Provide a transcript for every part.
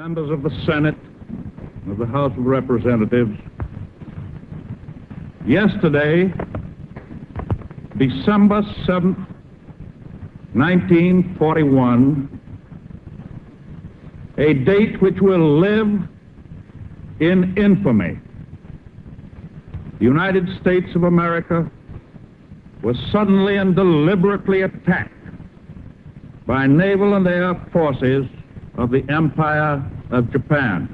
Members of the Senate, of the House of Representatives, yesterday, December 7th, 1941, a date which will live in infamy. The United States of America was suddenly and deliberately attacked by naval and air forces of the Empire of Japan.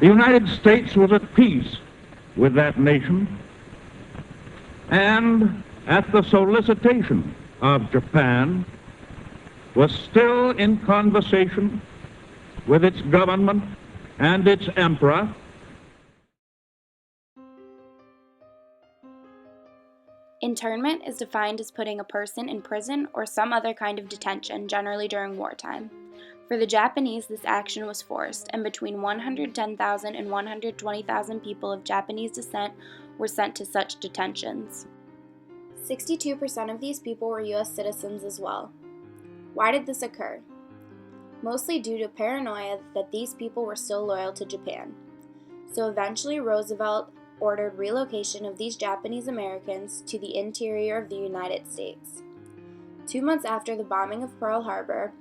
The United States was at peace with that nation, and at the solicitation of Japan, was still in conversation with its government and its emperor. Internment is defined as putting a person in prison or some other kind of detention, generally during wartime. For the Japanese, this action was forced, and between 110,000 and 120,000 people of Japanese descent were sent to such detentions. 62% of these people were U.S. citizens as well. Why did this occur? Mostly due to paranoia that these people were still loyal to Japan. So eventually Roosevelt ordered relocation of these Japanese Americans to the interior of the United States. 2 months after the bombing of Pearl Harbor,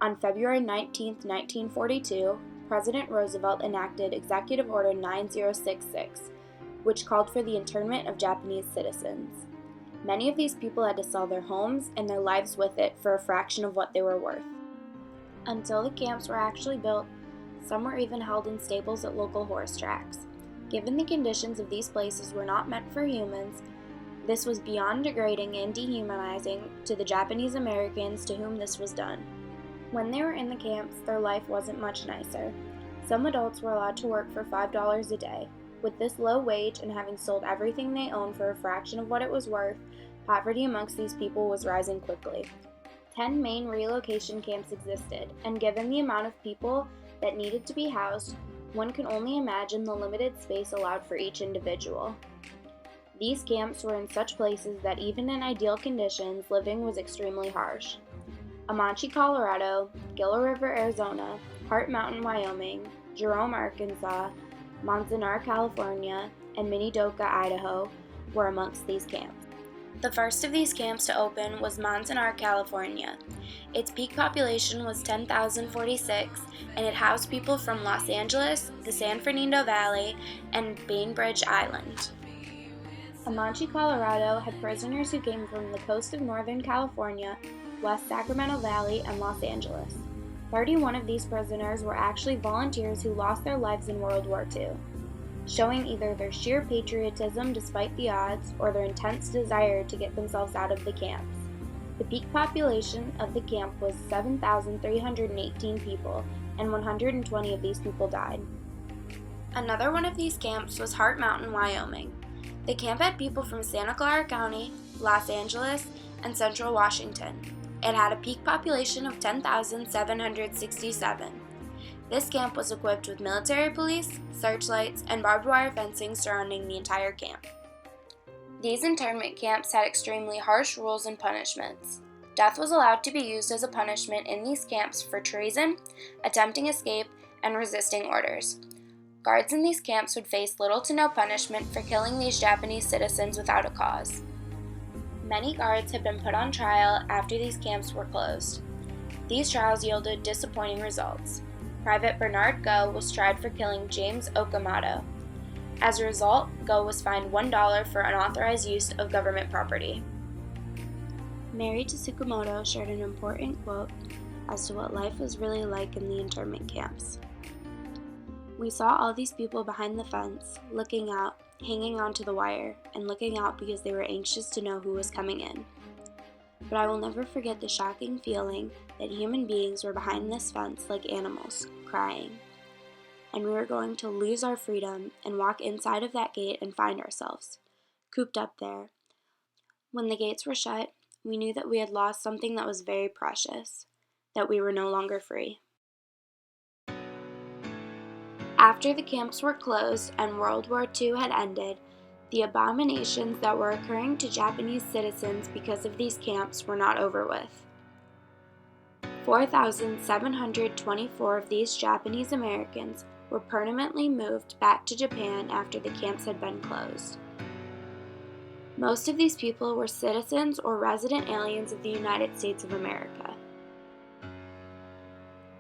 on February 19, 1942, President Roosevelt enacted Executive Order 9066, which called for the internment of Japanese citizens. Many of these people had to sell their homes and their lives with it for a fraction of what they were worth. Until the camps were actually built, some were even held in stables at local horse tracks. Given the conditions of these places were not meant for humans, this was beyond degrading and dehumanizing to the Japanese Americans to whom this was done. When they were in the camps, their life wasn't much nicer. Some adults were allowed to work for $5 a day. With this low wage and having sold everything they owned for a fraction of what it was worth, poverty amongst these people was rising quickly. 10 main relocation camps existed, and given the amount of people that needed to be housed, one can only imagine the limited space allowed for each individual. These camps were in such places that even in ideal conditions, living was extremely harsh. Amanchi, Colorado, Gila River, Arizona, Heart Mountain, Wyoming, Jerome, Arkansas, Manzanar, California, and Minidoka, Idaho were amongst these camps. The first of these camps to open was Manzanar, California. Its peak population was 10,046, and it housed people from Los Angeles, the San Fernando Valley, and Bainbridge Island. Amanchi, Colorado had prisoners who came from the coast of Northern California, West Sacramento Valley, and Los Angeles. 31 of these prisoners were actually volunteers who lost their lives in World War II, showing either their sheer patriotism despite the odds or their intense desire to get themselves out of the camps. The peak population of the camp was 7,318 people, and 120 of these people died. Another one of these camps was Heart Mountain, Wyoming. The camp had people from Santa Clara County, Los Angeles, and Central Washington. It had a peak population of 10,767. This camp was equipped with military police, searchlights, and barbed wire fencing surrounding the entire camp. These internment camps had extremely harsh rules and punishments. Death was allowed to be used as a punishment in these camps for treason, attempting escape, and resisting orders. Guards in these camps would face little to no punishment for killing these Japanese citizens without a cause. Many guards had been put on trial after these camps were closed. These trials yielded disappointing results. Private Bernard Go was tried for killing James Okamoto. As a result, Go was fined $1 for unauthorized use of government property. Mary Tsukamoto shared an important quote as to what life was really like in the internment camps. We saw all these people behind the fence, looking out, hanging onto the wire, and looking out because they were anxious to know who was coming in. But I will never forget the shocking feeling that human beings were behind this fence like animals, crying. And we were going to lose our freedom and walk inside of that gate and find ourselves, cooped up there. When the gates were shut, we knew that we had lost something that was very precious, that we were no longer free. After the camps were closed and World War II had ended, the abominations that were occurring to Japanese citizens because of these camps were not over with. 4,724 of these Japanese Americans were permanently moved back to Japan after the camps had been closed. Most of these people were citizens or resident aliens of the United States of America.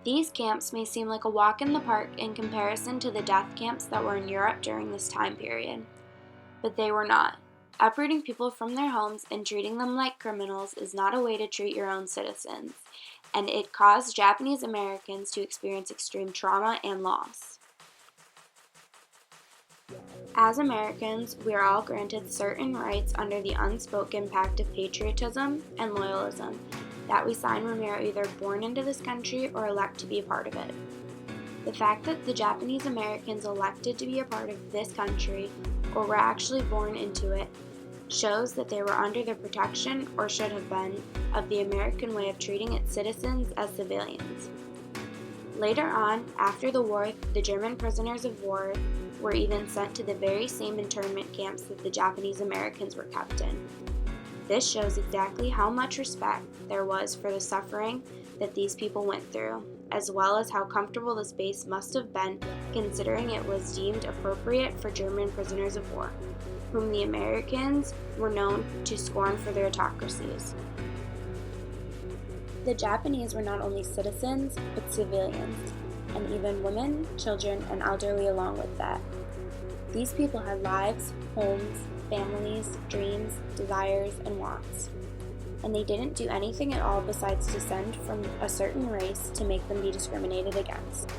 These camps may seem like a walk in the park in comparison to the death camps that were in Europe during this time period, but they were not. Uprooting people from their homes and treating them like criminals is not a way to treat your own citizens, and it caused Japanese Americans to experience extreme trauma and loss. As Americans, we are all granted certain rights under the unspoken pact of patriotism and loyalism that we sign when we are either born into this country or elect to be a part of it. The fact that the Japanese Americans elected to be a part of this country, or were actually born into it, shows that they were under the protection, or should have been, of the American way of treating its citizens as civilians. Later on, after the war, the German prisoners of war were even sent to the very same internment camps that the Japanese Americans were kept in. This shows exactly how much respect there was for the suffering that these people went through, as well as how comfortable the space must have been considering it was deemed appropriate for German prisoners of war, whom the Americans were known to scorn for their autocracies. The Japanese were not only citizens, but civilians, and even women, children, and elderly along with that. These people had lives, homes, families, dreams, desires, and wants. And they didn't do anything at all besides descend from a certain race to make them be discriminated against.